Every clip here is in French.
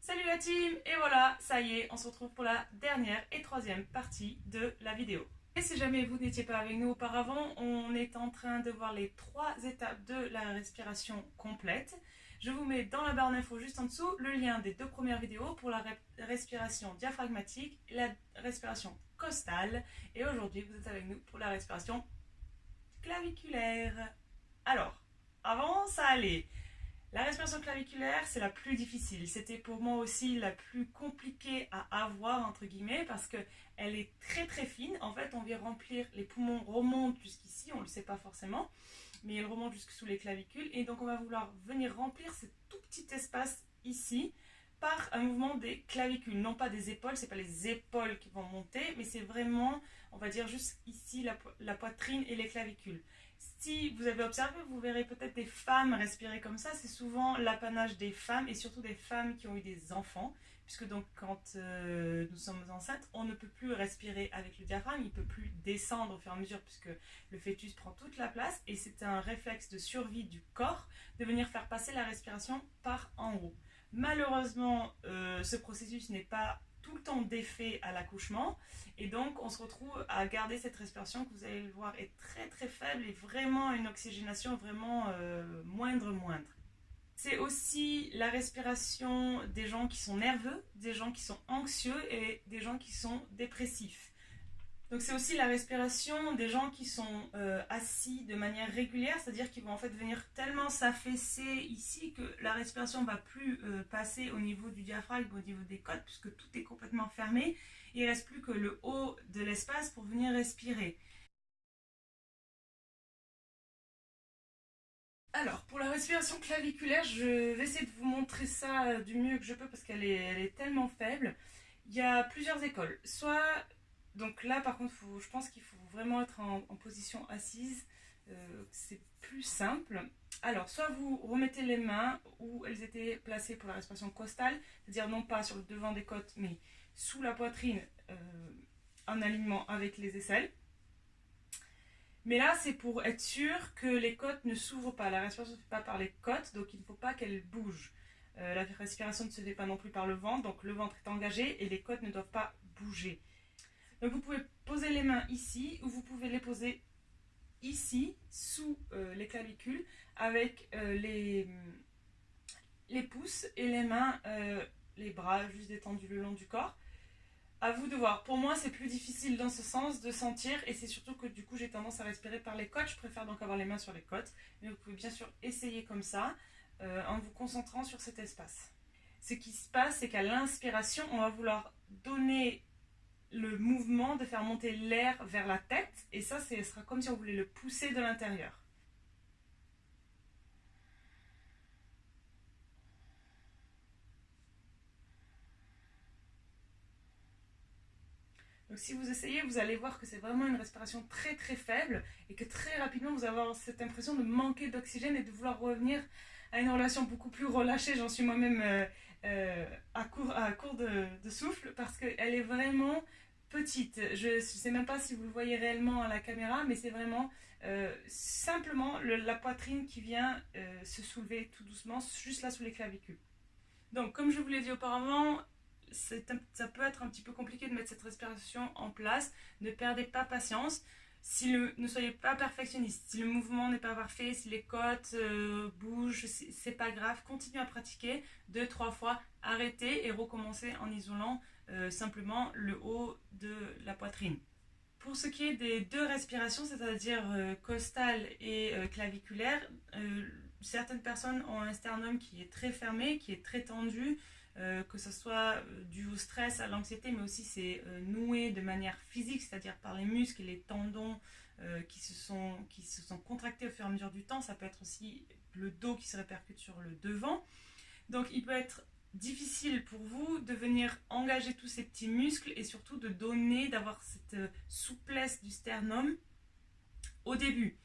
Salut la team! Et voilà, ça y est, on se retrouve pour la dernière et troisième partie de la vidéo. Et si jamais vous n'étiez pas avec nous auparavant, on est en train de voir les 3 étapes de la respiration complète. Je vous mets dans la barre d'infos juste en dessous le lien des 2 premières vidéos pour la respiration diaphragmatique et la respiration costale. Et aujourd'hui, vous êtes avec nous pour la respiration claviculaire. Alors, avant, ça allait. La respiration claviculaire, c'est la plus difficile. C'était pour moi aussi la plus compliquée à avoir, entre guillemets, parce qu'elle est très très fine. En fait, on vient remplir, les poumons remontent jusqu'ici, on ne le sait pas forcément, mais ils remontent jusque sous les clavicules. Et donc, on va vouloir venir remplir ce tout petit espace ici par un mouvement des clavicules. Non pas des épaules, c'est pas les épaules qui vont monter, mais c'est vraiment, on va dire, juste ici, la poitrine et les clavicules. Si vous avez observé, vous verrez peut-être des femmes respirer comme ça. C'est souvent l'apanage des femmes et surtout des femmes qui ont eu des enfants. Puisque donc quand nous sommes enceintes, on ne peut plus respirer avec le diaphragme, il ne peut plus descendre au fur et à mesure puisque le fœtus prend toute la place. Et c'est un réflexe de survie du corps de venir faire passer la respiration par en haut. Malheureusement, ce processus n'est pas tout le temps d'effet à l'accouchement et donc on se retrouve à garder cette respiration que vous allez le voir est très très faible et vraiment une oxygénation vraiment moindre. C'est aussi la respiration des gens qui sont nerveux, des gens qui sont anxieux et des gens qui sont dépressifs. Donc c'est aussi la respiration des gens qui sont assis de manière régulière, c'est-à-dire qu'ils vont en fait venir tellement s'affaisser ici que la respiration ne va plus passer au niveau du diaphragme, au niveau des côtes, puisque tout est complètement fermé. Il ne reste plus que le haut de l'espace pour venir respirer. Alors, pour la respiration claviculaire, je vais essayer de vous montrer ça du mieux que je peux parce elle est tellement faible. Il y a plusieurs écoles. Soit, donc là par contre, je pense qu'il faut vraiment être en position assise. C'est plus simple. Alors, soit vous remettez les mains où elles étaient placées pour la respiration costale, c'est-à-dire non pas sur le devant des côtes, mais sous la poitrine en alignement avec les aisselles. Mais là, c'est pour être sûr que les côtes ne s'ouvrent pas. La respiration ne se fait pas par les côtes, donc il ne faut pas qu'elles bougent. La respiration ne se fait pas non plus par le ventre, donc le ventre est engagé et les côtes ne doivent pas bouger. Donc vous pouvez poser les mains ici ou vous pouvez les poser ici, sous les clavicules, avec les pouces et les mains, les bras juste détendus le long du corps. À vous de voir. Pour moi, c'est plus difficile dans ce sens de sentir et c'est surtout que du coup, j'ai tendance à respirer par les côtes. Je préfère donc avoir les mains sur les côtes. Mais vous pouvez bien sûr essayer comme ça en vous concentrant sur cet espace. Ce qui se passe, c'est qu'à l'inspiration, on va vouloir donner le mouvement de faire monter l'air vers la tête et ça, ce sera comme si on voulait le pousser de l'intérieur. Donc si vous essayez, vous allez voir que c'est vraiment une respiration très très faible et que très rapidement vous allez avoir cette impression de manquer d'oxygène et de vouloir revenir à une relation beaucoup plus relâchée. J'en suis moi-même à court de souffle parce qu'elle est vraiment petite. Je ne sais même pas si vous le voyez réellement à la caméra, mais c'est vraiment simplement la poitrine qui vient se soulever tout doucement, juste là sous les clavicules. Donc comme je vous l'ai dit auparavant, ça peut être un petit peu compliqué de mettre cette respiration en place. Ne perdez pas patience. Ne soyez pas perfectionniste. Si le mouvement n'est pas parfait, si les côtes bougent, c'est pas grave. Continuez à pratiquer 2-3 fois. Arrêtez et recommencez en isolant simplement le haut de la poitrine. Pour ce qui est des 2 respirations, c'est-à-dire costale et claviculaire, certaines personnes ont un sternum qui est très fermé, qui est très tendu, que ce soit dû au stress, à l'anxiété, mais aussi c'est noué de manière physique, c'est-à-dire par les muscles et les tendons qui se sont contractés au fur et à mesure du temps. Ça peut être aussi le dos qui se répercute sur le devant. Donc il peut être difficile pour vous de venir engager tous ces petits muscles et surtout d'avoir cette souplesse du sternum au début.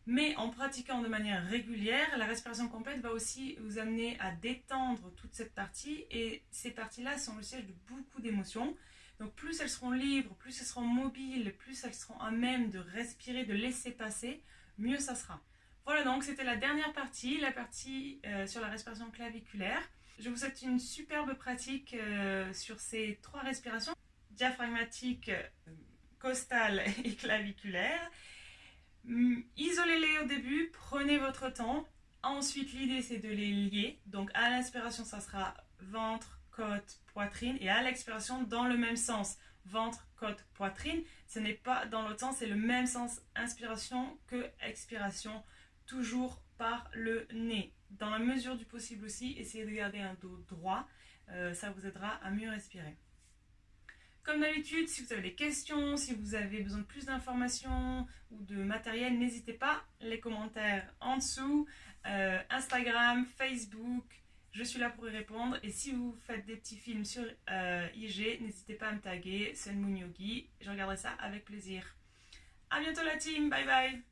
Mais en pratiquant de manière régulière, la respiration complète va aussi vous amener à détendre toute cette partie et ces parties-là sont le siège de beaucoup d'émotions. Donc plus elles seront libres, plus elles seront mobiles, plus elles seront à même de respirer, de laisser passer, mieux ça sera. Voilà, donc c'était la dernière partie, la partie sur la respiration claviculaire. Je vous souhaite une superbe pratique sur ces 3 respirations, diaphragmatique, costale et claviculaire. Isolez-les au début, prenez votre temps. Ensuite, l'idée c'est de les lier. Donc à l'inspiration, ça sera ventre, côte, poitrine. Et à l'expiration, dans le même sens. Ventre, côte, poitrine. Ce n'est pas dans l'autre sens, c'est le même sens inspiration que expiration. Toujours par le nez. Dans la mesure du possible aussi, essayez de garder un dos droit. Ça vous aidera à mieux respirer. Comme d'habitude, si vous avez des questions, si vous avez besoin de plus d'informations ou de matériel, n'hésitez pas, les commentaires en dessous, Instagram, Facebook, je suis là pour y répondre. Et si vous faites des petits films sur IG, n'hésitez pas à me taguer, Sun Moon Yogi, je regarderai ça avec plaisir. A bientôt la team, bye bye.